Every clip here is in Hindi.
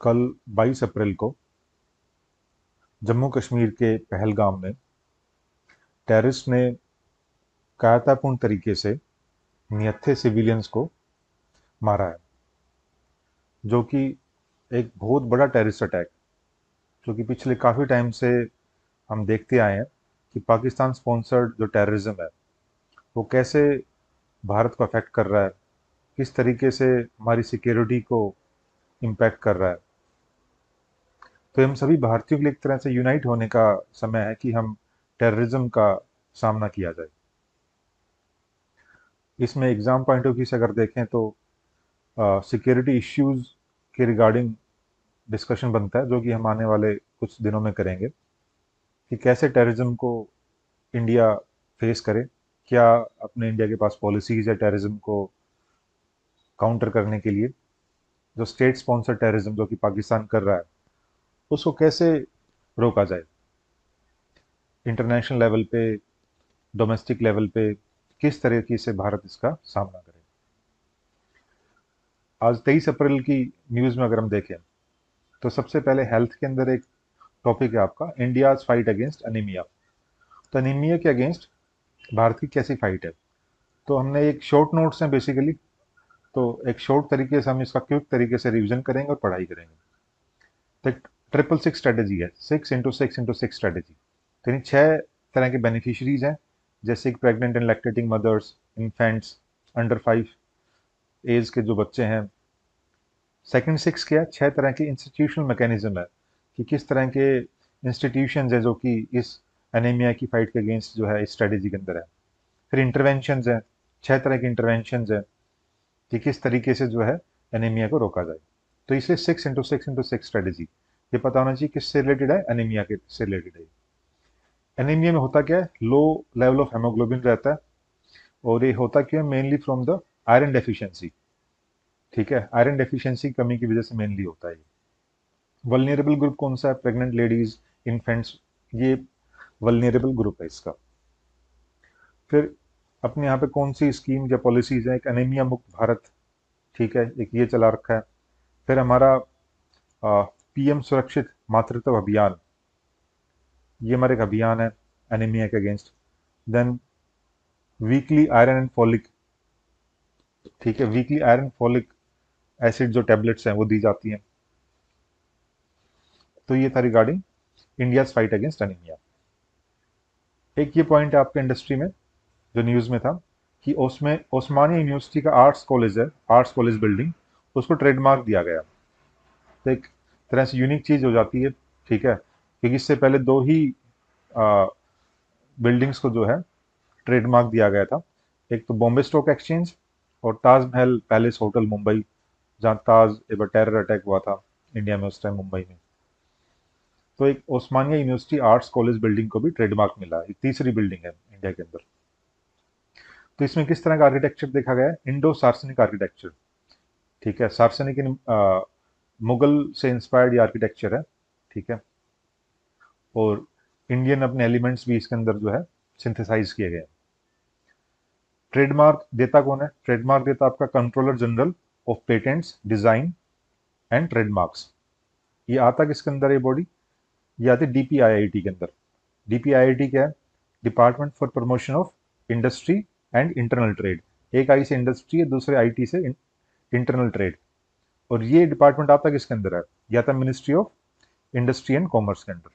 कल 22 अप्रैल को जम्मू कश्मीर के पहलगाम में टेररिस्ट ने कायरतापूर्ण तरीके से निहत्थे सिविलियंस को मारा है, जो कि एक बहुत बड़ा टेररिस्ट अटैक, जो कि पिछले काफ़ी टाइम से हम देखते आए हैं कि पाकिस्तान स्पॉन्सर्ड जो टेररिज्म है वो कैसे भारत को अफेक्ट कर रहा है, किस तरीके से हमारी सिक्योरिटी को इम्पैक्ट कर रहा है। तो हम सभी भारतीयों के लिए एक तरह से यूनाइट होने का समय है कि हम टेररिज्म का सामना किया जाए। इसमें एग्जाम पॉइंट ऑफ व्यू से अगर देखें तो सिक्योरिटी इश्यूज के रिगार्डिंग डिस्कशन बनता है, जो कि हम आने वाले कुछ दिनों में करेंगे कि कैसे टेररिज्म को इंडिया फेस करे, क्या अपने इंडिया के पास पॉलिसीज है टेररिज्म को काउंटर करने के लिए। जो स्टेट स्पॉन्सर टेररिज्म जो कि पाकिस्तान कर रहा है उसको कैसे रोका जाए, इंटरनेशनल लेवल पे, डोमेस्टिक लेवल पे किस तरीके से भारत इसका सामना करे। आज 23 अप्रैल की न्यूज़ में अगर हम देखें तो सबसे पहले हेल्थ के अंदर एक टॉपिक है आपका, इंडियाज फाइट अगेंस्ट अनीमिया। तो अनीमिया के अगेंस्ट भारत की कैसी फाइट है, तो हमने एक शॉर्ट नोट्स हैं बेसिकली। तो एक शॉर्ट तरीके से हम इसका क्विक तरीके से रिवीजन करेंगे और पढ़ाई करेंगे। तो एक 666 स्ट्रेटेजी है, 6x6x6 स्ट्रेटेजी। तो यानी 6 तरह के बेनिफिशरीज हैं, जैसे कि pregnant and lactating mothers, infants, under 5 age के जो बच्चे हैं। सेकंड 6 क्या है, 6 तरह के इंस्टीट्यूशनल मैकेनिज्म है कि किस तरह के इंस्टीट्यूशन है जो कि इस एनीमिया की फाइट के अगेंस्ट जो है इस स्ट्रेटेजी के अंदर है। फिर इंटरवेंशन है, 6 तरह के इंटरवेंशन है कि किस तरीके से जो है एनीमिया को रोका जाए। तो इसलिए 6x6x6 स्ट्रेटेजी, ये पता होना चाहिए किससे रिलेटेड है, एनीमिया के से रिलेटेड है। एनीमिया में होता क्या है, लो लेवल ऑफ हेमोग्लोबिन रहता है, और ये होता क्यों है, mainly from the iron deficiency. ठीक है, आयरन डेफिशिएंसी की कमी की वजह से मेनली होता है। वल्नरेबल ग्रुप कौन सा है, प्रेग्नेंट लेडीज, इन्फेंट्स, ये वल्नरेबल ग्रुप है इसका। फिर अपने यहाँ पे कौन सी स्कीम या पॉलिसीज है, एक अनीमिया मुक्त भारत, ठीक है, एक ये चला रखा है। फिर हमारा पीएम सुरक्षित मातृत्व अभियान, ये हमारा एक अभियान है एनीमिया के against. Then weekly iron and folic, ठीक है, वीकली आयरन फॉलिक एसिड जो टेबलेट्स हैं वो दी जाती हैं। तो ये था regarding India fight against anaemia. एक ये पॉइंट है आपके इंडस्ट्री में जो न्यूज़ में था कि उसमें ओस्मानिया यूनिवर्सिटी का आर्ट्स कॉलेज है, आर्ट्स कॉलेज बिल्डिंग, उसको ट्रेडमार्क दिया गया। तो एक तरह से यूनिक चीज़ हो जाती है, ठीक है, क्योंकि इससे पहले दो ही बिल्डिंग्स को जो है ट्रेडमार्क दिया गया था। एक तो बॉम्बे स्टॉक एक्सचेंज और ताजमहल पैलेस होटल मुंबई, जहाँ ताज एक बार टेरर अटैक हुआ था इंडिया में उस टाइम मुंबई में। तो एक Osmania university arts college building को भी ट्रेडमार्क मिला है, एक तीसरी बिल्डिंग है इंडिया के अंदर। तो इसमें किस तरह का आर्किटेक्चर देखा गया है, इंडो सार्सनिक आर्किटेक्चर, ठीक है, सार्सनिक मुगल से इंस्पायर्ड ये आर्किटेक्चर है, ठीक है। और इंडियन अपने एलिमेंट्स भी इसके अंदर जो है सिंथेसाइज किए गए हैं। ट्रेडमार्क देता कौन है, ट्रेडमार्क देता आपका controller general of patents, design and trademarks. ये आता किसके अंदर, ये बॉडी ये आती है डीपीआईआईटी के अंदर। डीपीआईआईटी क्या है, department for promotion of industry and internal trade. एक आई से इंडस्ट्री है, दूसरे आईटी से इंटरनल ट्रेड। और ये डिपार्टमेंट आता किसके अंदर है, या था ministry of industry and commerce के अंदर।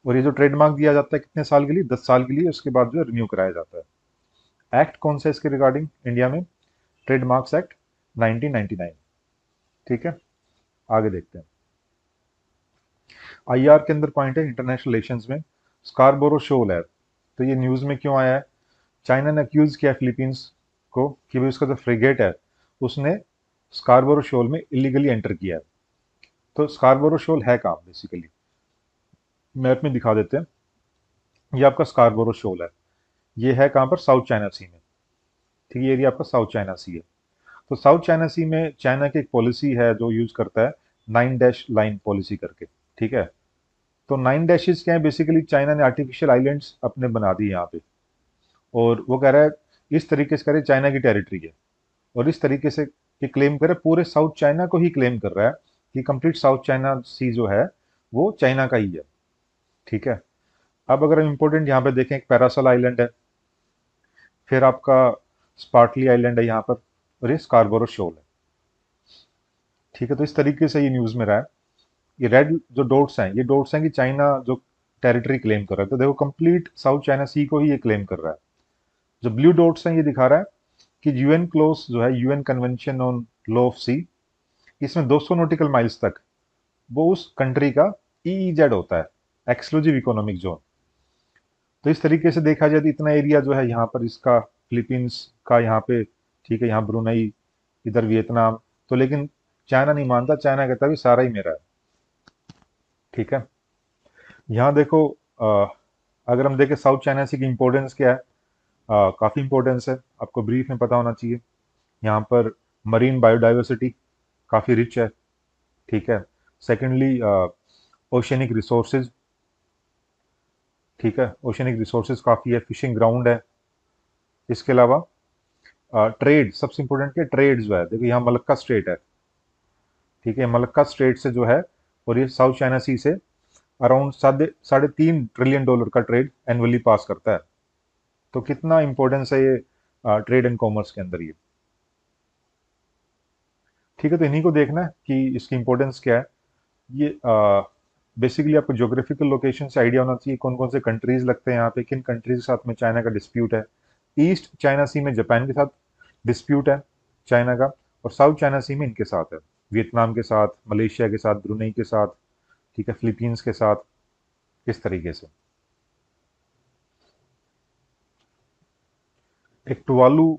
और ये जो ट्रेडमार्क दिया जाता है कितने साल के लिए, 10 साल के लिए, उसके बाद जो रिन्यू कराया जाता है। एक्ट कौन सा है इसके रिगार्डिंग इंडिया में, ट्रेडमार्क्स एक्ट 1999, ठीक है। आगे देखते हैं। आईआर के अंदर पॉइंट है इंटरनेशनल रिलेशंस में स्कारबोरो शोल है। तो ये न्यूज में क्यों आया है, चाइना ने अक्यूज किया फिलीपींस को कि भाई उसका जो फ्रिगेट है उसने स्कारबोरो शोल में इलीगली एंटर किया है। तो स्कारबोरो शोल है कहाँ बेसिकली, मैप में दिखा देते हैं। ये आपका स्कारबोरो शोल है, ये है कहाँ पर, साउथ चाइना सी में, ठीक है, ये एरिया आपका साउथ चाइना सी है। तो साउथ चाइना सी में चाइना की एक पॉलिसी है जो यूज करता है 9 डैश लाइन पॉलिसी करके, ठीक है। तो 9 डैशेस क्या है, बेसिकली चाइना ने आर्टिफिशियल आइलैंड्स अपने बना दिए यहाँ पे, और वो कह रहा है इस तरीके से कह रहे चाइना की टेरिटरी है, और इस तरीके से ये क्लेम कर रहा है, पूरे साउथ चाइना को ही क्लेम कर रहा है कि कंप्लीट साउथ चाइना सी जो है वो चाइना का ही है। ठीक है, अब अगर हम इम्पोर्टेंट यहाँ पे देखें, एक पैरासल आइलैंड है, फिर आपका स्पार्टली आइलैंड है यहाँ पर, और ये स्कारबोरो शोल है। ठीक है, तो इस तरीके से ये न्यूज़ में रहा है। ये रेड जो डॉट्स हैं, ये डॉट्स हैं कि चाइना जो टेरिटरी क्लेम कर रहा है, तो देखो कंप्लीट साउथ चाइना सी को ही ये क्लेम कर रहा है। जो ब्लू डॉट्स हैं ये दिखा रहा है कि यूएन क्लोज जो है, UN convention on law of sea, इसमें 200 नॉटिकल माइल्स तक वो उस कंट्री का ईईजेड होता है, एक्सक्लूसिव इकोनॉमिक जोन। तो इस तरीके से देखा जाए तो इतना एरिया जो है यहाँ पर इसका, फिलीपींस का यहाँ पे, ठीक है, यहाँ ब्रुनई, इधर वियतनाम, तो लेकिन चाइना नहीं मानता, चाइना कहता है भी सारा ही मेरा है। ठीक है, यहाँ देखो, अगर हम देखें साउथ चाइना सी की इम्पोर्टेंस क्या है, काफ़ी इम्पोर्टेंस है, आपको ब्रीफ में पता होना चाहिए। यहाँ पर मरीन बायोडाइवर्सिटी काफ़ी रिच है। ठीक है, सेकेंडली ओशनिक रिसोर्सेज, ठीक है, ओशनिक रिसोर्सेज काफ़ी है, फिशिंग ग्राउंड है। इसके अलावा ट्रेड, सबसे इंपॉर्टेंट क्या, ट्रेड जो है, देखो यहाँ मलक्का स्ट्रेट है। ठीक है, मलक्का स्ट्रेट से जो है, और ये साउथ चाइना सी से अराउंड $3.5 ट्रिलियन का ट्रेड एनुअली पास करता है। तो कितना इंपॉर्टेंस है ये ट्रेड एंड कॉमर्स के अंदर ये। ठीक है, तो इन्हीं को देखना है कि इसकी इंपॉर्टेंस क्या है। ये बेसिकली आपको ज्योग्राफिकल लोकेशन से आइडिया होना चाहिए कौन कौन से कंट्रीज लगते हैं यहाँ पे, किन कंट्रीज के साथ में चाइना का डिस्प्यूट है। ईस्ट चाइना सी में जापान के साथ डिस्प्यूट है चाइना का, और साउथ चाइना सी में इनके साथ है, वियतनाम के साथ, मलेशिया के साथ, ब्रुनई के साथ, ठीक है, फिलीपींस के साथ, इस तरीके से। एक टुवालू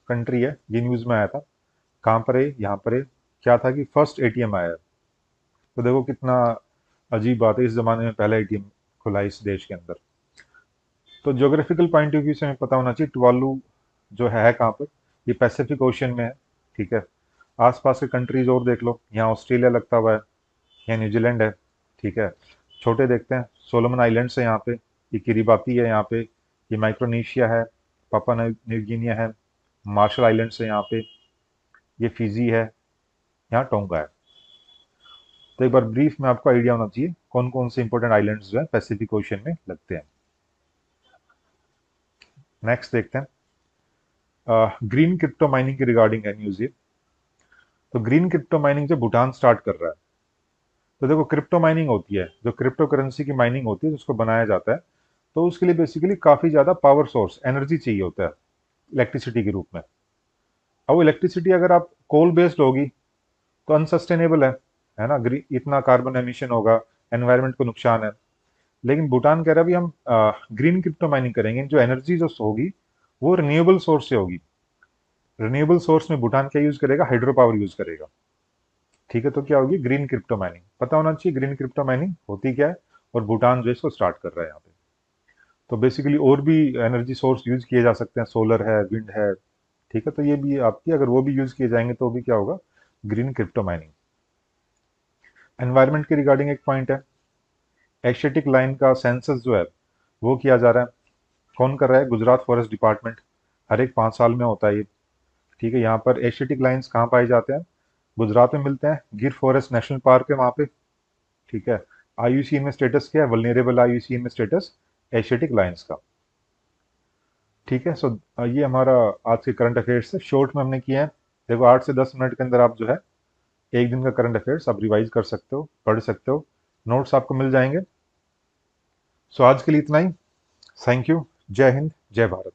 कंट्री है, ये न्यूज़ में आया था, कहाँ पर है, यहाँ पर है, क्या था कि फर्स्ट एटीएम आया है। तो देखो कितना अजीब बात है, इस जमाने में पहला एटीएम खुला है इस देश के अंदर। तो ज्योग्राफिकल पॉइंट ऑफ व्यू से हमें पता होना चाहिए टुवालू जो है कहाँ पर, ये पैसिफिक ओशन में है। ठीक है, आसपास के कंट्रीज और देख लो, यहाँ ऑस्ट्रेलिया लगता हुआ है, यहाँ न्यूजीलैंड है। ठीक है, छोटे देखते हैं, सोलोमन आइलैंड्स है यहाँ पे, ये किरिबाती है यहाँ पे, ये माइक्रोनेशिया है, पापा न्यू गिनिया है, मार्शल आइलैंड्स है यहाँ पे, ये फिजी है, यहाँ टोंगा है। तो एक बार ब्रीफ में आपको आइडिया होना चाहिए कौन कौन से इंपॉर्टेंट आइलैंड्स जो है पैसिफिक ओशन में लगते हैं। नेक्स्ट देखते हैं, ग्रीन क्रिप्टो माइनिंग की रिगार्डिंग है न्यूज ये। तो ग्रीन क्रिप्टो माइनिंग जो भूटान स्टार्ट कर रहा है, तो देखो क्रिप्टो माइनिंग होती है, जो क्रिप्टो करेंसी की माइनिंग होती है जिसको बनाया जाता है, तो उसके लिए बेसिकली काफी ज्यादा पावर सोर्स, एनर्जी चाहिए होता है इलेक्ट्रिसिटी के रूप में। अब वो इलेक्ट्रिसिटी अगर आप कोल बेस्ड होगी तो अनसस्टेनेबल है ना, इतना कार्बन एमिशन होगा, एनवायरनमेंट को नुकसान है। लेकिन भूटान कह रहा है भी हम ग्रीन क्रिप्टो माइनिंग करेंगे, जो एनर्जी जो होगी वो रिन्यूएबल सोर्स से होगी। रिन्यूएबल सोर्स में भूटान क्या यूज करेगा, हाइड्रो पावर यूज करेगा। ठीक है, तो क्या होगी, ग्रीन क्रिप्टो माइनिंग। पता होना चाहिए ग्रीन क्रिप्टो माइनिंग होती क्या है, और भूटान जो है इसको स्टार्ट कर रहा है यहाँ पे। तो बेसिकली और भी एनर्जी सोर्स यूज किए जा सकते हैं, सोलर है, विंड है। ठीक है, तो ये भी आपकी, अगर वो भी यूज किए जाएंगे तो भी क्या होगा, ग्रीन क्रिप्टो माइनिंग। एनवायरनमेंट के रिगार्डिंग एक पॉइंट है, एशियाटिक लाइन का सेंसस जो है वो किया जा रहा है। कौन कर रहा है, गुजरात फॉरेस्ट डिपार्टमेंट, हर एक 5 साल में होता है ये। ठीक है, यहाँ पर एशियाटिक लाइन्स कहाँ पाए जाते हैं, गुजरात में मिलते हैं, गिर फॉरेस्ट नेशनल पार्क है वहाँ पे। ठीक है, आईयूसीएन में स्टेटस क्या है, वल्नरेबल आईयूसीएन में स्टेटस एशियाटिक लाइन्स का। ठीक है, सो ये हमारा आज के करंट अफेयर्स है, शॉर्ट में हमने किए हैं। देखो 8 से 10 मिनट के अंदर आप जो है एक दिन का करंट अफेयर्स आप रिवाइज कर सकते हो, पढ़ सकते हो, नोट्स आपको मिल जाएंगे। सो आज के लिए इतना ही। Thank you. जय हिंद, जय भारत।